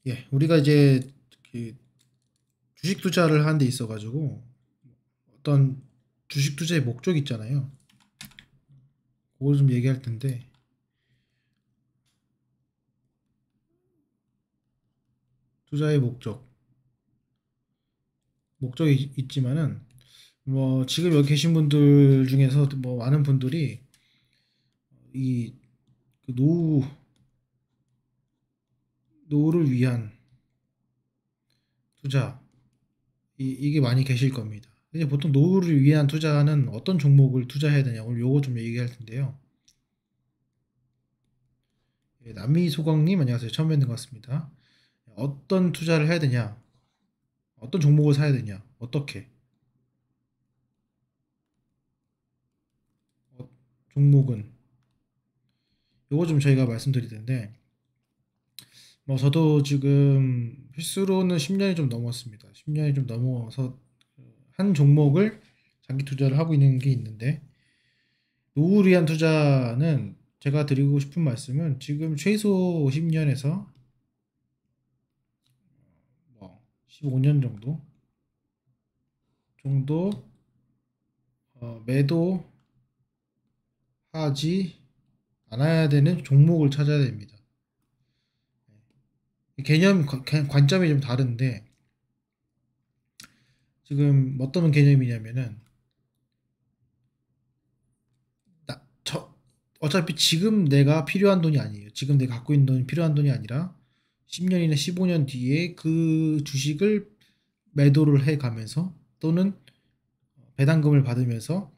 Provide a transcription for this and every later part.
예, 우리가 이제 그 주식 투자를 하는 데 있어가지고 어떤 주식 투자의 목적 있잖아요. 그걸 좀 얘기할 텐데 투자의 목적이 있지만은 뭐 지금 여기 계신 분들 중에서 뭐 많은 분들이 이 노후 노후를 위한 투자 이게 많이 계실 겁니다. 이제 보통 노후를 위한 투자는 어떤 종목을 투자해야 되냐 오늘 요거 좀 얘기할 텐데요. 예, 남미소광님 안녕하세요. 처음 뵙는 것 같습니다. 어떤 투자를 해야 되냐? 어떤 종목을 사야 되냐? 어떻게? 어, 종목은 요거 좀 저희가 말씀드릴 텐데 뭐 저도 지금 횟수로는 10년이 좀 넘었습니다. 10년이 좀 넘어서 한 종목을 장기 투자를 하고 있는 게 있는데 노후를 위한 투자는 제가 드리고 싶은 말씀은 지금 최소 10년에서 뭐 15년 정도 매도하지 않아야 되는 종목을 찾아야 됩니다. 관점이 좀 다른데 지금 어떤 개념이냐면은 어차피 지금 내가 필요한 돈이 아니에요. 지금 내가 갖고 있는 돈이 필요한 돈이 아니라 10년이나 15년 뒤에 그 주식을 매도를 해 가면서 또는 배당금을 받으면서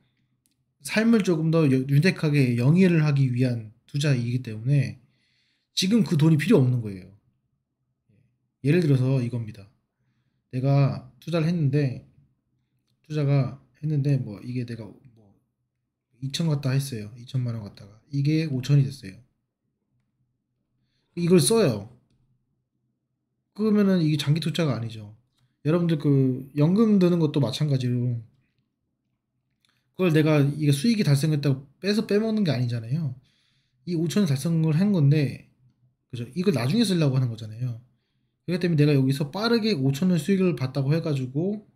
삶을 조금 더 윤택하게 영위를 하기 위한 투자이기 때문에 지금 그 돈이 필요 없는 거예요. 예를 들어서 이겁니다. 내가 투자가 했는데 뭐 이게 내가 뭐 2천 갖다 했어요. 2천만 원 갖다가 이게 5천이 됐어요. 이걸 써요. 그러면은 이게 장기 투자가 아니죠. 여러분들 그 연금 드는 것도 마찬가지로 그걸 내가 이게 수익이 달성했다고 빼서 빼먹는 게 아니잖아요. 이 5천 달성을 한 건데 그죠? 이걸 나중에 쓰려고 하는 거잖아요. 그렇기 때문에 내가 여기서 빠르게 5천 원 수익을 봤다고 해가지고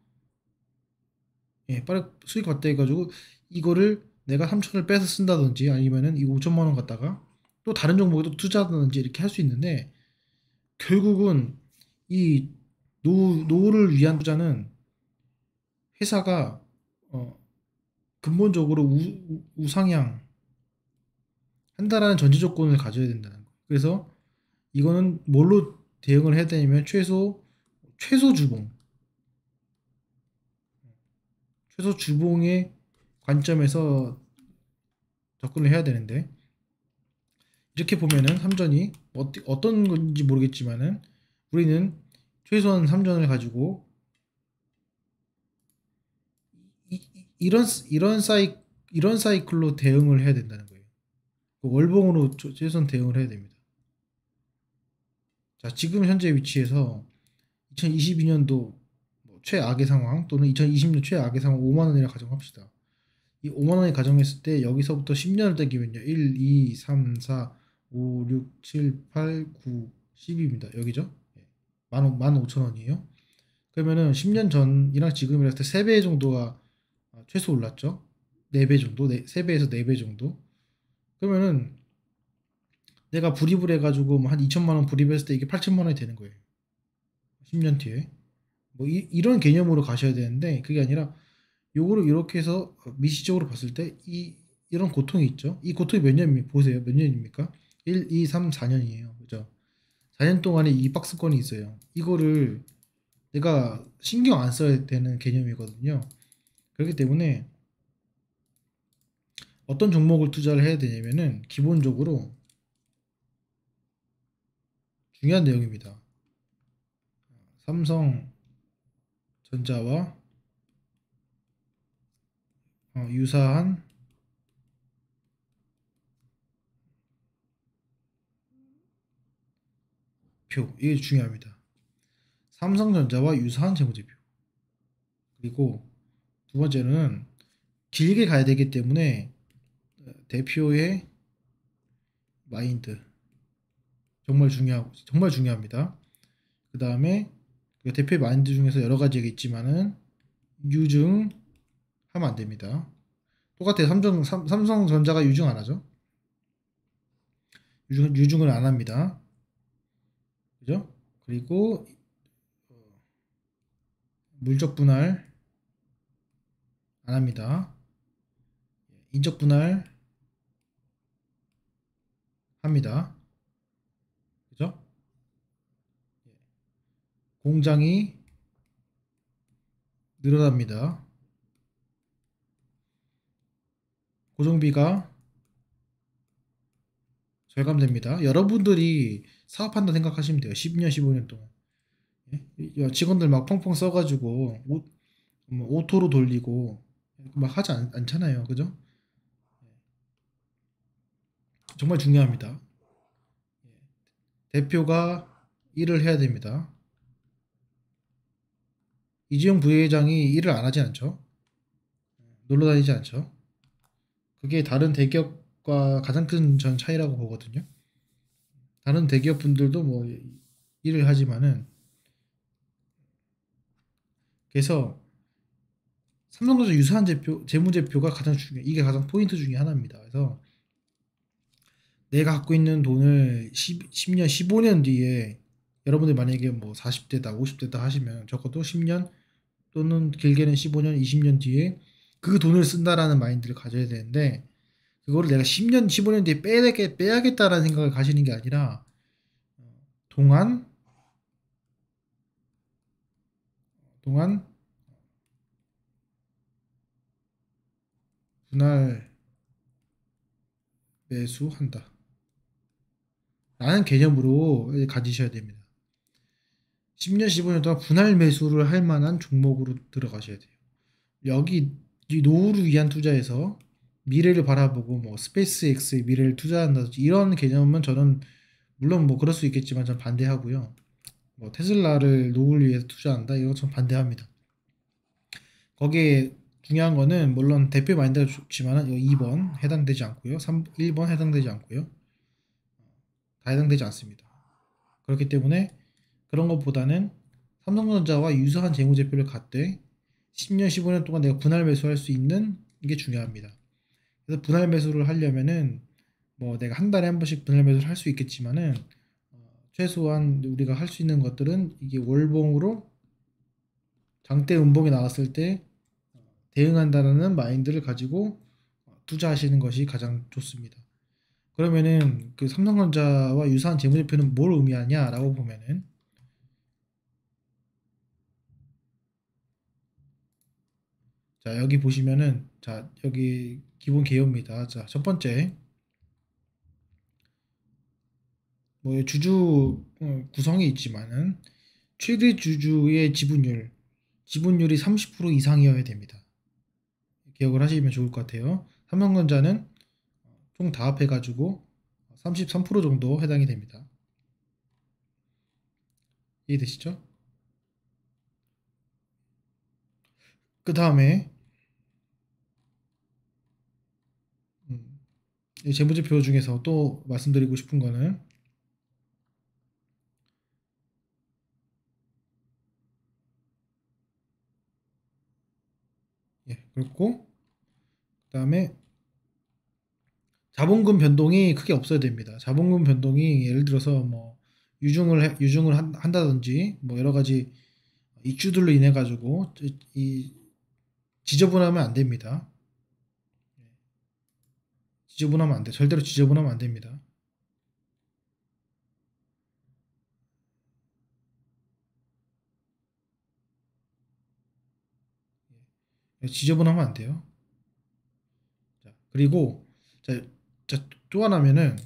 예, 빠르게 수익 봤다 해가지고 이거를 내가 3천을 빼서 쓴다든지 아니면은 이 5천만 원 갖다가 또 다른 종목에 또 투자하든지 이렇게 할 수 있는데 결국은 이 노후를 위한 투자는 회사가 어, 근본적으로 우상향 한다라는 전제 조건을 가져야 된다는 거예요. 그래서 이거는 뭘로 대응을 해야 되냐면 최소 주봉, 최소 주봉의 관점에서 접근을 해야 되는데 이렇게 보면은 삼전이 어떤 건지 모르겠지만은 우리는 최소한 삼전을 가지고 이런 이런 사이클로 대응을 해야 된다는 거예요. 그 월봉으로 최소한 대응을 해야 됩니다. 자, 지금 현재 위치에서 2022년도 최악의 상황 또는 2020년 최악의 상황 5만 원이라 가정합시다. 이 5만 원이 가정했을 때 여기서부터 10년을 떼기면요. 1, 2, 3, 4, 5, 6, 7, 8, 9, 10입니다. 여기죠? 만 5천 원이에요. 그러면은 10년 전이랑 지금이랑 했을 때 3배 정도가 최소 올랐죠. 4배 정도, 3배에서 4배 정도. 그러면은 내가 불입을 해가지고 뭐한 2천만 원 불입했을 때 이게 8천만 원이 되는 거예요. 10년 뒤에. 뭐 이런 개념으로 가셔야 되는데 그게 아니라 요거를 이렇게 해서 미시적으로 봤을 때 이런 고통이 있죠. 이 고통이 몇 년입니까? 보세요. 몇 년입니까? 1, 2, 3, 4년이에요. 그죠? 4년 동안에 이 박스권이 있어요. 이거를 내가 신경 안 써야 되는 개념이거든요. 그렇기 때문에 어떤 종목을 투자를 해야 되냐면은 기본적으로 중요한 내용입니다. 삼성전자와 유사한 표. 이게 중요합니다. 삼성전자와 유사한 재무제표. 그리고 두 번째는 길게 가야 되기 때문에 대표의 마인드 정말 중요합니다. 그 다음에 그 대표 마인드 중에서 여러 가지가 있지만은 유증 하면 안 됩니다. 똑같아요. 삼성전자가 유증 안 하죠. 유증을 안 합니다. 그죠? 그리고 물적 분할 안 합니다. 인적 분할 합니다. 그죠? 공장이 늘어납니다. 고정비가 절감됩니다. 여러분들이 사업한다 생각하시면 돼요. 10년, 15년 동안. 예? 직원들 막 펑펑 써가지고 뭐 오토로 돌리고 막 하지 않잖아요. 그죠? 정말 중요합니다. 대표가 일을 해야 됩니다. 이재용 부회장이 일을 안 하지 않죠. 놀러 다니지 않죠. 그게 다른 대기업과 가장 큰 전 차이라고 보거든요. 다른 대기업 분들도 뭐 일을 하지만은 그래서 삼성전자 유사한 재무제표가 가장 이게 가장 포인트 중에 하나입니다. 그래서 내가 갖고 있는 돈을 10년, 15년 뒤에 여러분들 만약에 뭐 40대다, 50대다 하시면 적어도 10년 또는 길게는 15년, 20년 뒤에 그 돈을 쓴다라는 마인드를 가져야 되는데 그거를 내가 10년, 15년 뒤에 빼야겠다라는 생각을 가시는 게 아니라 동안 분할 매수한다 라는 개념으로 가지셔야 됩니다. 10년, 15년 동안 분할 매수를 할 만한 종목으로 들어가셔야 돼요. 여기 이 노후를 위한 투자에서 미래를 바라보고 뭐 스페이스X의 미래를 투자한다든지 이런 개념은 저는 물론 뭐 그럴 수 있겠지만 전 반대하고요. 뭐 테슬라를 노후를 위해서 투자한다 이거 전 반대합니다. 거기에 중요한 거는 물론 대표 마인드가 좋지만 2번 해당되지 않고요. 1번 해당되지 않고요. 다 해당되지 않습니다. 그렇기 때문에 그런 것보다는 삼성전자와 유사한 재무제표를 갖되 10년, 15년 동안 내가 분할 매수할 수 있는 게 중요합니다. 그래서 분할 매수를 하려면은 뭐 내가 한 달에 한 번씩 분할 매수를 할 수 있겠지만은 최소한 우리가 할 수 있는 것들은 이게 월봉으로 장대 음봉이 나왔을 때 대응한다는 마인드를 가지고 투자하시는 것이 가장 좋습니다. 그러면은 그 삼성전자와 유사한 재무제표는 뭘 의미하냐라고 보면은 자 여기 보시면은 자 여기 기본 개요입니다. 자 첫 번째 뭐 주주 구성이 있지만은 최대 주주의 지분율이 30% 이상이어야 됩니다. 기억을 하시면 좋을 것 같아요. 삼성전자는 총 다 합해가지고 33% 정도 해당이 됩니다. 이해되시죠? 그 다음에 이 재무제표 중에서 또 말씀드리고 싶은 거는 그렇고 그 다음에 자본금 변동이 크게 없어야 됩니다. 자본금 변동이 예를 들어서 뭐 유증을 한다든지 뭐 여러 가지 이슈들로 인해 가지고 이 지저분하면 안 됩니다. 지저분하면 안 돼. 절대로 지저분하면 안 됩니다. 지저분하면 안 돼요. 자, 그리고 자, 또 하나면은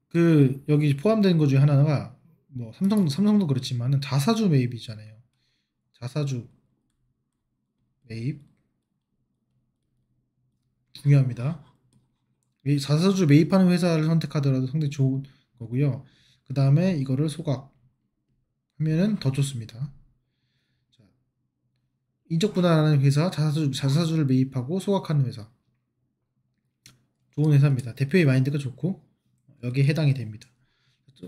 그 여기 포함된 것 중에 하나가 뭐 삼성도 그렇지만은 자사주 매입이잖아요. 자사주 매입 중요합니다. 이 자사주 매입하는 회사를 선택하더라도 상당히 좋은 거고요. 그 다음에 이거를 소각하면은 더 좋습니다. 자, 인적 분할하는 회사, 자사주를 매입하고 소각하는 회사 좋은 회사입니다. 대표의 마인드가 좋고 여기에 해당이 됩니다.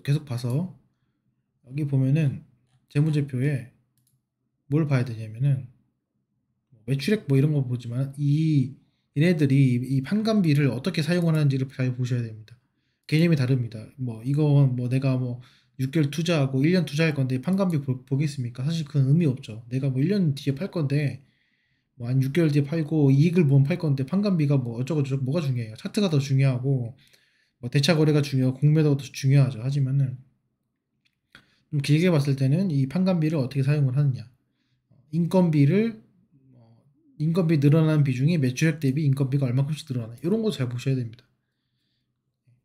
계속 봐서 여기 보면은 재무제표에 뭘 봐야 되냐면은 매출액 뭐 이런 거 보지만 이 얘네들이 이 판관비를 어떻게 사용을 하는지를 잘 보셔야 됩니다. 개념이 다릅니다. 뭐 이건 뭐 내가 뭐 6개월 투자하고 1년 투자할 건데 판관비 보겠습니까? 사실 그건 의미 없죠. 내가 뭐 1년 뒤에 팔 건데 뭐 한 6개월 뒤에 팔고 이익을 보면 팔 건데 판관비가 뭐 어쩌고저쩌고 뭐가 중요해요. 차트가 더 중요하고 뭐 대차 거래가 중요하고 공매도가 더 중요하죠. 하지만은 좀 길게 봤을 때는 이 판관비를 어떻게 사용을 하느냐. 인건비를 인건비 늘어나는 비중이 매출액 대비 인건비가 얼마큼씩 늘어나나 이런 거 잘 보셔야 됩니다.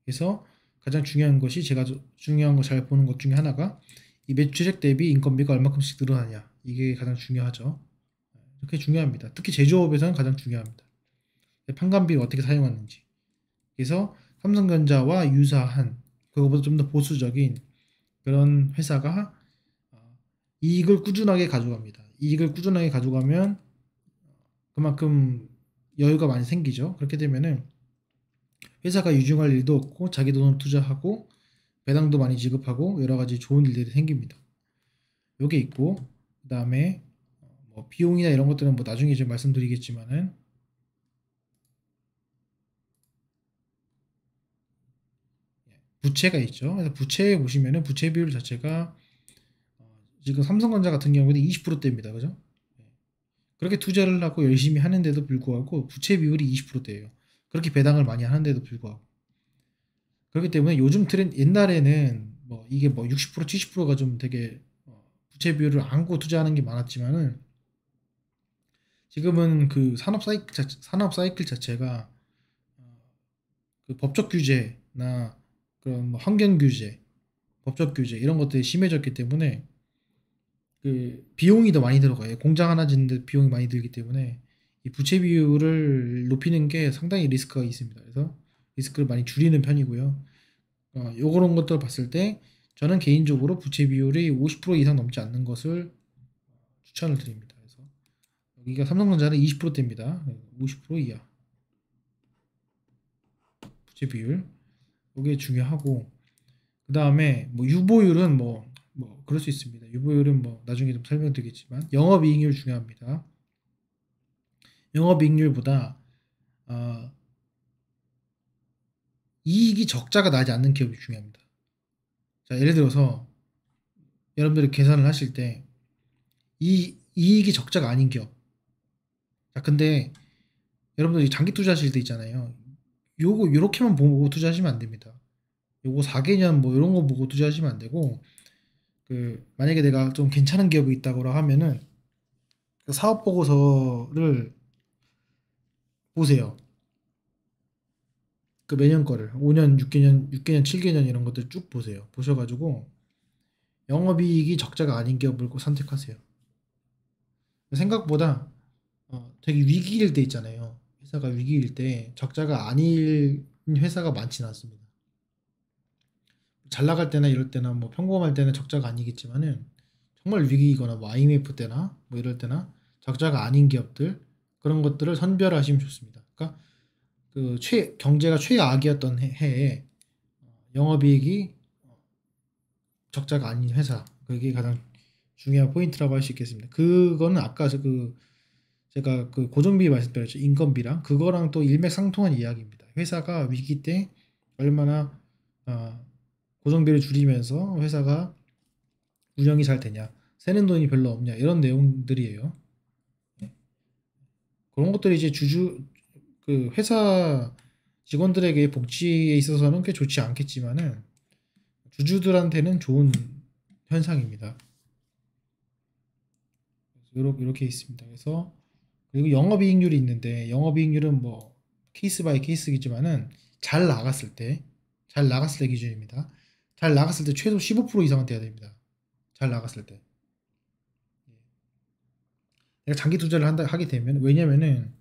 그래서 가장 중요한 것이 제가 중요한 거 잘 보는 것 중에 하나가 이 매출액 대비 인건비가 얼마큼씩 늘어나냐 이게 가장 중요하죠. 이렇게 중요합니다. 특히 제조업에서는 가장 중요합니다. 판관비를 어떻게 사용하는지. 그래서 삼성전자와 유사한 그거보다 좀 더 보수적인 그런 회사가 이익을 꾸준하게 가져갑니다. 이익을 꾸준하게 가져가면 그만큼 여유가 많이 생기죠. 그렇게 되면은 회사가 유증할 일도 없고 자기 돈을 투자하고 배당도 많이 지급하고 여러 가지 좋은 일들이 생깁니다. 요게 있고 그다음에 뭐 비용이나 이런 것들은 뭐 나중에 좀 말씀드리겠지만은 부채가 있죠. 그래서 부채에 보시면은 부채 비율 자체가 지금 삼성전자 같은 경우는 20%대입니다. 그죠? 그렇게 투자를 하고 열심히 하는데도 불구하고 부채 비율이 20%대예요. 그렇게 배당을 많이 하는데도 불구하고. 그렇기 때문에 요즘 트렌드 옛날에는 뭐 이게 뭐 60% 70%가 좀 되게 부채 비율을 안고 투자하는 게 많았지만은 지금은 그 산업 사이클 자체가 그 법적 규제나 그런 뭐 환경 규제, 법적 규제 이런 것들이 심해졌기 때문에 그 비용이 더 많이 들어가요. 공장 하나 짓는데 비용이 많이 들기 때문에 이 부채 비율을 높이는 게 상당히 리스크가 있습니다. 그래서 리스크를 많이 줄이는 편이고요. 요런 것들을 봤을 때 저는 개인적으로 부채 비율이 50% 이상 넘지 않는 것을 추천을 드립니다. 그래서 여기가 삼성전자는 20%대입니다. 50% 이하 부채 비율 이게 중요하고 그 다음에 뭐 유보율은 뭐 그럴 수 있습니다. 유보율은 뭐 나중에 좀 설명드리겠지만 영업이익률 중요합니다. 영업이익률보다 어, 이익이 적자가 나지 않는 기업이 중요합니다. 자, 예를 들어서 여러분들이 계산을 하실 때 이 이익이 적자가 아닌 기업. 자, 근데 여러분들이 장기 투자하실 때 있잖아요. 요거 요렇게만 보고 투자하시면 안 됩니다. 요거 4개년 뭐 이런 거 보고 투자하시면 안 되고 그 만약에 내가 좀 괜찮은 기업이 있다고 하면은 그 사업 보고서를 보세요. 그 매년 거를 5년, 6개년, 6개년, 7개년 이런 것들 쭉 보세요. 보셔가지고 영업이익이 적자가 아닌 기업을 꼭 선택하세요. 생각보다 되게 위기일 때 있잖아요. 회사가 위기일 때 적자가 아닌 회사가 많지는 않습니다. 잘 나갈 때나 이럴 때나 뭐 평범할 때는 적자가 아니겠지만은 정말 위기이거나 뭐 IMF 때나 뭐 이럴 때나 적자가 아닌 기업들 그런 것들을 선별하시면 좋습니다. 그러니까 그 경제가 최악이었던 해에 영업이익이 적자가 아닌 회사 그게 가장 중요한 포인트라고 할 수 있겠습니다. 그거는 아까 제가 그 고정비 말씀드렸죠. 인건비랑 그거랑 또 일맥상통한 이야기입니다. 회사가 위기 때 얼마나 어, 고정비를 줄이면서 회사가 운영이 잘 되냐, 새는 돈이 별로 없냐 이런 내용들이에요. 네. 그런 것들이 이제 그 회사 직원들에게 복지에 있어서는 꽤 좋지 않겠지만은 주주들한테는 좋은 현상입니다. 이렇게 있습니다. 그래서 그리고 영업이익률이 있는데 영업이익률은 뭐 케이스 바이 케이스이지만은 잘 나갔을 때 잘 나갔을 때 기준입니다. 잘 나갔을 때 최소 15% 이상은 돼야 됩니다. 잘 나갔을 때. 내가 장기 투자를 하게 되면 왜냐면은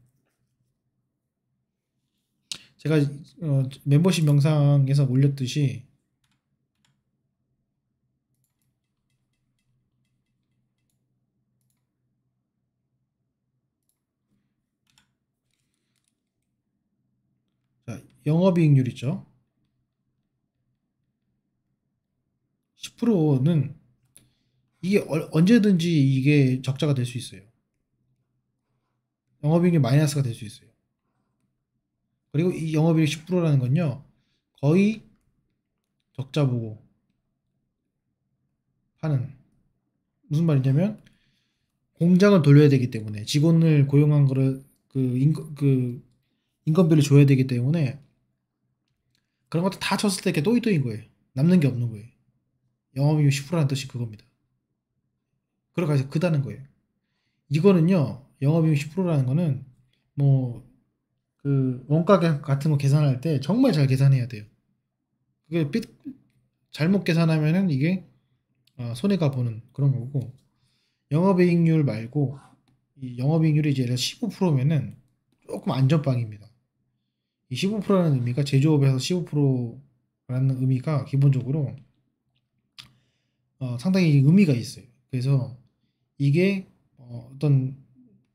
제가 멤버십 영상에서 올렸듯이 자, 영업이익률 있죠. 10%는 이게 언제든지 이게 적자가 될 수 있어요. 영업이익률 마이너스가 될 수 있어요. 그리고 이 영업이익 10%라는 건요, 거의 적자 보고 파는, 무슨 말이냐면 공장을 돌려야 되기 때문에 직원을 고용한 거를 그 인건비를 줘야 되기 때문에 그런 것도 다 쳤을 때 이렇게 또이또이인 거예요. 남는 게 없는 거예요. 영업이익 10%라는 뜻이 그겁니다. 그러니까 크다는 거예요. 이거는요, 영업이익 10%라는 거는 뭐 그 원가 같은 거 계산할 때 정말 잘 계산해야 돼요. 그게 잘못 계산하면은 이게 손해가 보는 그런 거고, 영업이익률 말고 이 영업이익률이 이제 15%면은 조금 안전빵입니다. 이 15%라는 의미가 제조업에서 15%라는 의미가 기본적으로 상당히 의미가 있어요. 그래서 이게 어떤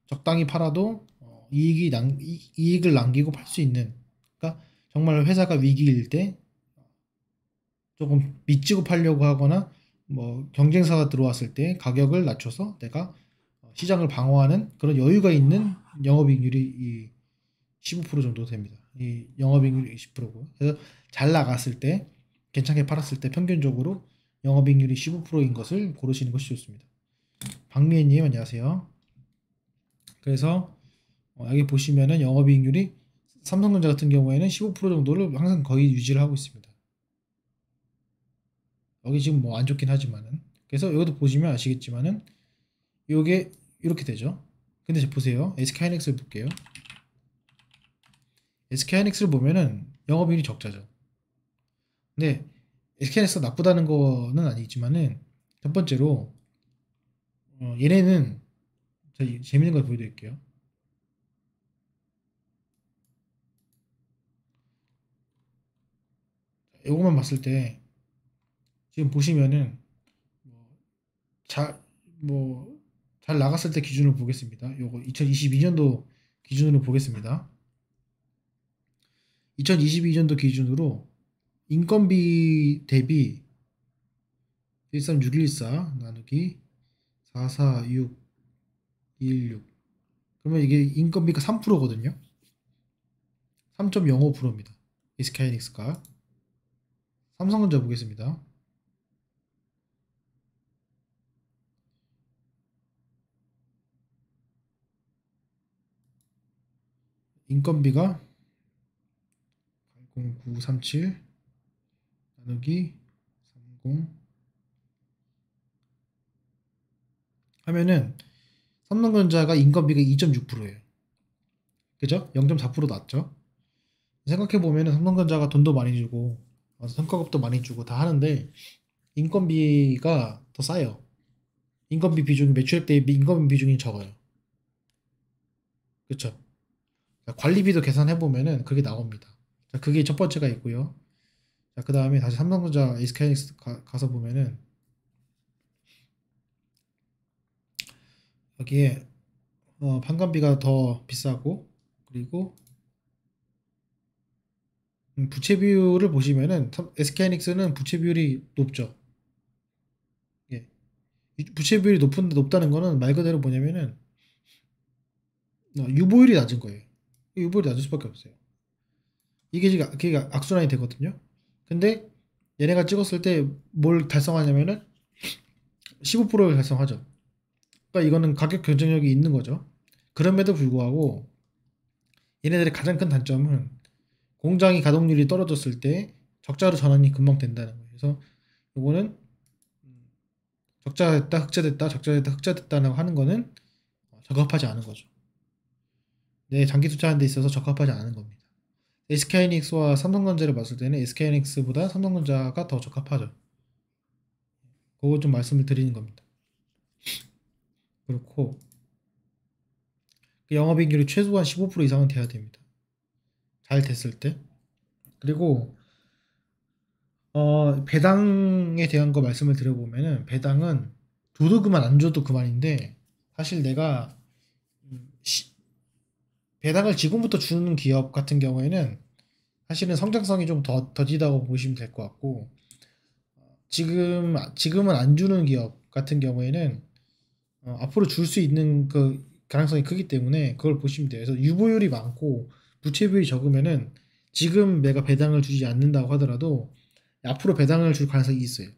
적당히 팔아도 이익을 남기고 팔 수 있는, 그러니까 정말 회사가 위기일 때 조금 미치고 팔려고 하거나 뭐 경쟁사가 들어왔을 때 가격을 낮춰서 내가 시장을 방어하는 그런 여유가 있는 영업이익률이 이 15% 정도 됩니다. 이 영업이익률이 20%고. 그래서 잘 나갔을 때, 괜찮게 팔았을 때 평균적으로 영업이익률이 15%인 것을 고르시는 것이 좋습니다. 박미애님 안녕하세요. 그래서 여기 보시면은 영업이익률이 삼성전자 같은 경우에는 15% 정도를 항상 거의 유지를 하고 있습니다. 여기 지금 뭐 안 좋긴 하지만은, 그래서 여기도 보시면 아시겠지만은 요게 이렇게 되죠. 근데 이제 보세요. SK하이닉스를 볼게요. SK하이닉스를 보면은 영업이익이 적자죠. 근데 SK하이닉스가 나쁘다는 거는 아니지만은, 첫 번째로 얘네는 제가 재밌는 걸 보여드릴게요. 이것만 봤을 때 지금 보시면은 잘, 뭐, 잘 나갔을 때 기준으로 보겠습니다. 요거 2022년도 기준으로 보겠습니다. 2022년도 기준으로 인건비 대비 13614 나누기 446216, 그러면 이게 인건비가 3%거든요. 3.05%입니다. SK하이닉스가. 삼성전자 보겠습니다. 인건비가 80937 나누기 30 하면은 삼성전자가 인건비가 2.6%예요. 그죠? 0.4% 낮죠? 생각해 보면은 삼성전자가 돈도 많이 주고 성과급도 많이 주고 다 하는데 인건비가 더 싸요. 인건비 비중이 매출액 대비 인건비 비중이 적어요. 그쵸? 관리비도 계산해 보면은 그게 나옵니다. 자, 그게 첫 번째가 있고요. 자, 그 다음에 다시 삼성전자 SK하이닉스 가서 보면은 여기에 판관비가 더 비싸고, 그리고 부채 비율을 보시면은 SK하이닉스는 부채 비율이 높죠. 예. 부채 비율이 높다는 거는 말 그대로 뭐냐면은 유보율이 낮은 거예요. 유보율이 낮을 수밖에 없어요. 이게 지금 그게 악순환이 되거든요. 근데 얘네가 찍었을 때 뭘 달성하냐면은 15%를 달성하죠. 그러니까 이거는 가격 경쟁력이 있는 거죠. 그럼에도 불구하고 얘네들의 가장 큰 단점은 공장이 가동률이 떨어졌을 때 적자로 전환이 금방 된다는 거예요. 그래서 이거는 적자됐다, 흑자됐다, 적자됐다, 흑자됐다라고 하는 거는 적합하지 않은 거죠. 내 장기 투자하는 데 있어서 적합하지 않은 겁니다. SK하이닉스와 삼성전자를 봤을 때는 SK하이닉스보다 삼성전자가 더 적합하죠. 그거 좀 말씀을 드리는 겁니다. 그렇고 영업이익률이 최소한 15% 이상은 돼야 됩니다. 잘 됐을 때. 그리고 배당에 대한 거 말씀을 드려보면은, 배당은 줘도 그만 안 줘도 그만인데, 사실 내가 배당을 지금부터 주는 기업 같은 경우에는 사실은 성장성이 좀 더디다고 보시면 될 것 같고, 지금은 안 주는 기업 같은 경우에는 앞으로 줄 수 있는 그 가능성이 크기 때문에 그걸 보시면 돼요. 그래서 유보율이 많고 부채 비율이 적으면은 지금 내가 배당을 주지 않는다고 하더라도 앞으로 배당을 줄 가능성이 있어요.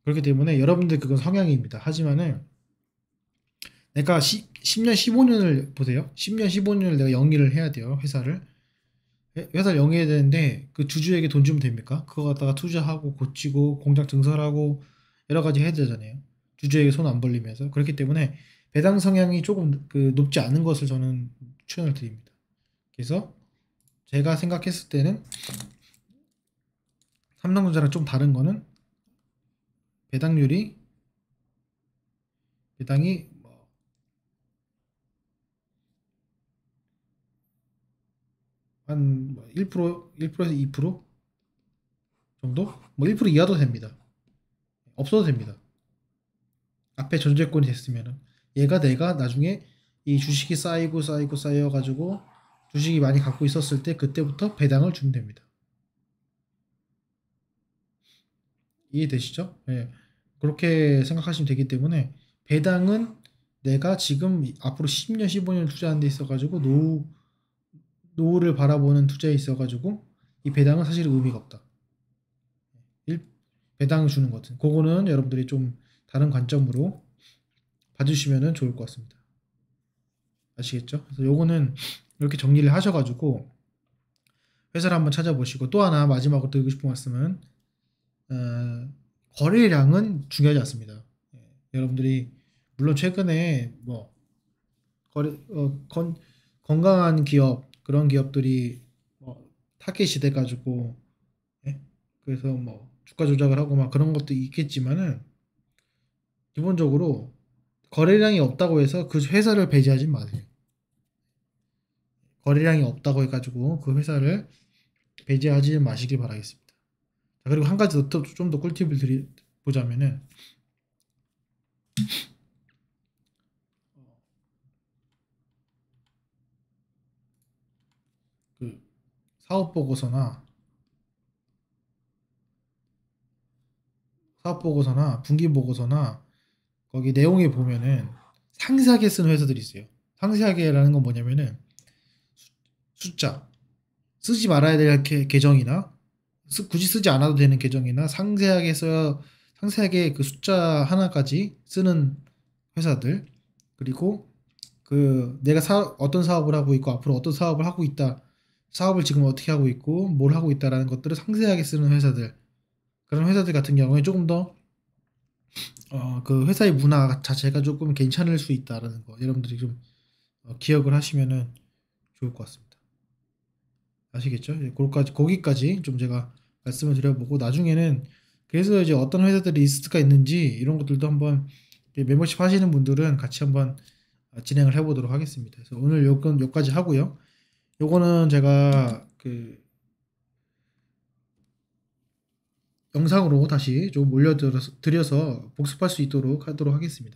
그렇기 때문에 여러분들 그건 성향입니다. 하지만은 내가 10년, 15년을 보세요. 10년, 15년을 내가 영위를 해야 돼요. 회사를 영위해야 되는데 그 주주에게 돈 주면 됩니까? 그거 갖다가 투자하고 고치고 공장 증설하고 여러 가지 해야 되잖아요. 주주에게 손 안 벌리면서. 그렇기 때문에 배당 성향이 조금 그 높지 않은 것을 저는 추천을 드립니다. 그래서 제가 생각했을 때는 삼성전자랑 좀 다른 거는 배당률이 배당이 한 1%, 1%에서 2% 정도? 뭐 1% 이하도 됩니다. 없어도 됩니다. 앞에 전제권이 됐으면은 얘가 내가 나중에 이 주식이 쌓이고 쌓여가지고 주식이 많이 갖고 있었을 때 그때부터 배당을 주면 됩니다. 이해되시죠? 예. 그렇게 생각하시면 되기 때문에 배당은 내가 지금 앞으로 10년, 15년 투자하는 데 있어가지고 노후를 바라보는 투자에 있어가지고 이 배당은 사실 의미가 없다. 일, 배당을 주는 것은 그거는 여러분들이 좀 다른 관점으로 봐주시면 좋을 것 같습니다. 아시겠죠? 그래서 요거는 이렇게 정리를 하셔가지고 회사를 한번 찾아보시고 또 하나 마지막으로 드리고 싶은 말씀은 거래량은 중요하지 않습니다. 예, 여러분들이 물론 최근에 뭐 거래 건강한 기업 그런 기업들이 뭐 타겟이 돼가지고 예? 그래서 뭐 주가 조작을 하고 막 그런 것도 있겠지만은 기본적으로 거래량이 없다고 해서 그 회사를 배제하지 마세요. 거래량이 없다고 해가지고 그 회사를 배제하지 마시길 바라겠습니다. 자, 그리고 한 가지 좀 더 꿀팁을 보자면은 그 사업 보고서나 분기 보고서나 거기 내용에 보면은 상세하게 쓴 회사들이 있어요. 상세하게라는 건 뭐냐면은 숫자 쓰지 말아야 될 계정이나 굳이 쓰지 않아도 되는 계정이나 상세하게 그 숫자 하나까지 쓰는 회사들 그리고 그 내가 어떤 사업을 하고 있고 앞으로 어떤 사업을 하고 있다 사업을 지금 어떻게 하고 있고 뭘 하고 있다라는 것들을 상세하게 쓰는 회사들 그런 회사들 같은 경우에 조금 더 그 회사의 문화 자체가 조금 괜찮을 수 있다라는 거 여러분들이 좀 기억을 하시면은 좋을 것 같습니다. 아시겠죠? 예, 거기까지 좀 제가 말씀을 드려보고 나중에는 그래서 이제 어떤 회사들이 리스트가 있는지 이런 것들도 한번 멤버십 하시는 분들은 같이 한번 진행을 해보도록 하겠습니다. 그래서 오늘 요까지 하고요. 요거는 제가 그 영상으로 다시 좀 올려드려서 복습할 수 있도록 하겠습니다.